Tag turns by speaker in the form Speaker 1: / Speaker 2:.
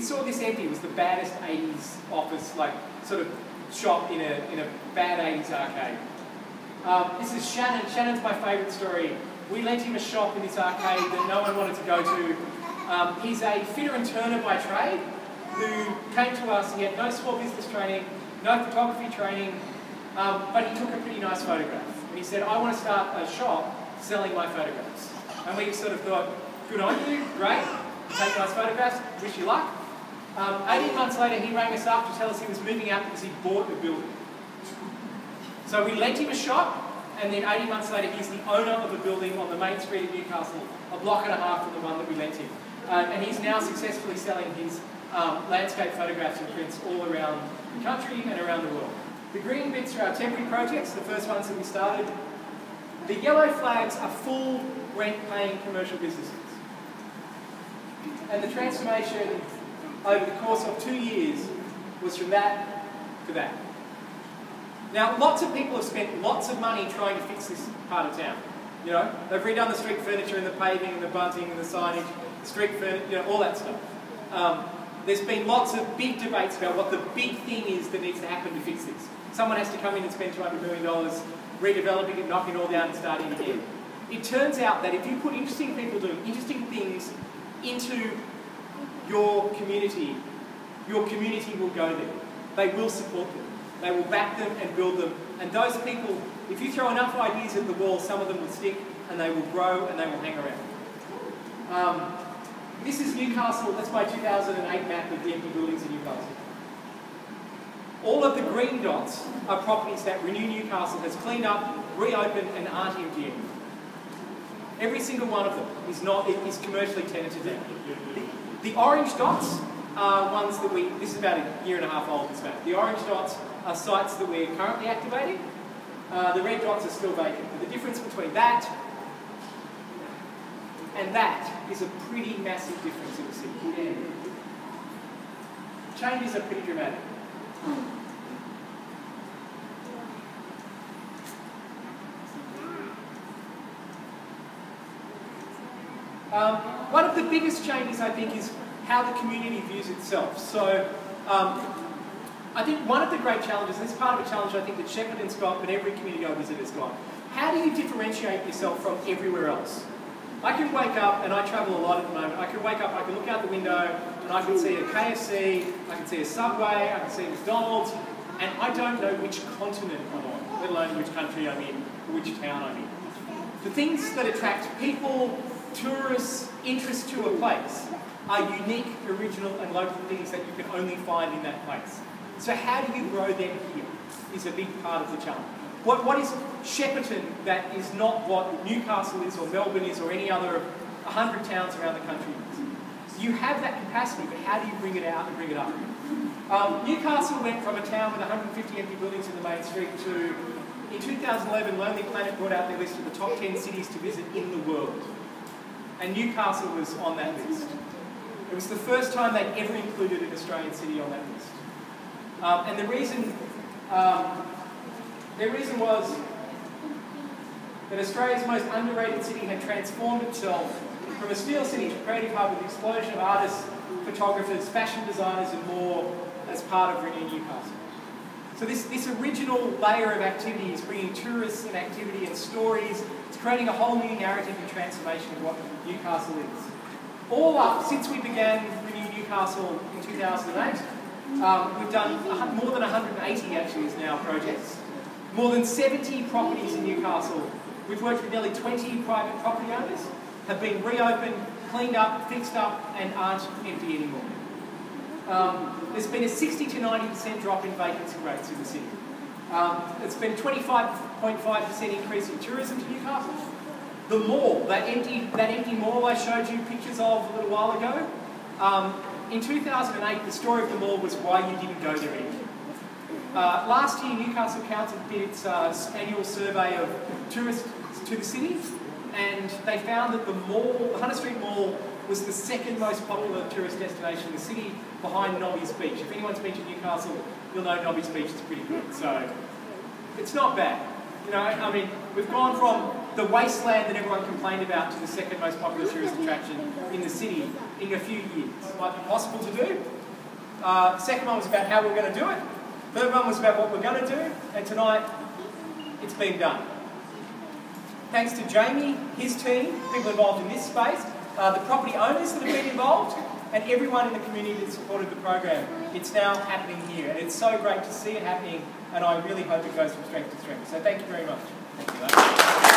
Speaker 1: you saw this empty, it was the baddest 80s office, like sort of shop in a bad 80s arcade. This is Shannon. Shannon's my favourite story. We lent him a shop in this arcade that no one wanted to go to. He's a fitter and turner by trade who came to us. He had no small business training, no photography training, but he took a pretty nice photograph. And he said, I want to start a shop selling my photographs. And we sort of thought, good on you, great, take nice photographs, wish you luck. 18 months later, he rang us up to tell us he was moving out because he bought a building. So we lent him a shop, and then 18 months later, he's the owner of a building on the main street of Newcastle, a block and a half from the one that we lent him. And he's now successfully selling his landscape photographs and prints all around the country and around the world. The green bits are our temporary projects, the first ones that we started. The yellow flags are full rent-paying commercial businesses. And the transformation over the course of 2 years was from that to that. Now, lots of people have spent lots of money trying to fix this part of town. You know, they've redone the street furniture and the paving and the bunting and the signage, the street furniture, you know, all that stuff. There's been lots of big debates about what the big thing is that needs to happen to fix this. Someone has to come in and spend $200 million redeveloping it, knocking it all down and starting again. It turns out that if you put interesting people doing interesting things into your community will go there. They will support them. They will back them and build them. And those people, if you throw enough ideas at the wall, some of them will stick and they will grow and they will hang around. This is Newcastle. That's my 2008 map of the empty buildings in Newcastle. All of the green dots are properties that Renew Newcastle has cleaned up, reopened and aren't empty anymore. Every single one of them is commercially tenanted now. The orange dots are ones that this is about a year and a half old, this map. The orange dots are sites that we're currently activating. The red dots are still vacant. But the difference between that and that is a pretty massive difference in the city. Changes are pretty dramatic. One of the biggest changes, I think, is how the community views itself. So, I think one of the great challenges, and this is part of a challenge I think that Shepparton's got, but every community I visit has got, how do you differentiate yourself from everywhere else? I can wake up, and I travel a lot at the moment, I can wake up, I can look out the window, and I can see a KFC, I can see a Subway, I can see a McDonald's, and I don't know which continent I'm on, let alone which country I'm in, or which town I'm in. The things that attract people, tourists, interest to a place are unique, original and local things that you can only find in that place. So how do you grow them here is a big part of the challenge. What is Shepparton that is not what Newcastle is or Melbourne is or any other 100 towns around the country is? You have that capacity, but how do you bring it out and bring it up? Newcastle went from a town with 150 empty buildings in the main street to, in 2011, Lonely Planet brought out their list of the top 10 cities to visit in the world. And Newcastle was on that list. It was the first time they'd ever included an Australian city on that list. And the reason was that Australia's most underrated city had transformed itself from a steel city to a creative hub with the explosion of artists, photographers, fashion designers and more as part of Renew Newcastle. So this original layer of activity is bringing tourists and activity and stories. It's creating a whole new narrative and transformation of what Newcastle is. All up, since we began Renew Newcastle in 2008, we've done more than 180 actually is now projects. More than 70 properties in Newcastle. We've worked with nearly 20 private property owners, have been reopened, cleaned up, fixed up and aren't empty anymore. There's been a 60 to 90% drop in vacancy rates in the city. It's been a 25.5% increase in tourism to Newcastle. The mall, that empty mall I showed you pictures of a little while ago, in 2008 the story of the mall was why you didn't go there anymore. Last year Newcastle Council did its annual survey of tourists to the city, and they found that the Hunter Street Mall was the second most popular tourist destination in the city, behind Nobby's Beach. If anyone's been to Newcastle, you'll know Nobby's Beach is pretty good. So it's not bad. You know, I mean, we've gone from the wasteland that everyone complained about to the second most popular tourist attraction in the city in a few years. It might be possible to do. The second one was about how we're going to do it. Third one was about what we're going to do. And tonight, it's been done. Thanks to Jamie, his team, people involved in this space, the property owners that have been involved, and everyone in the community that supported the program. It's now happening here, and it's so great to see it happening, and I really hope it goes from strength to strength. So thank you very much. Thank you.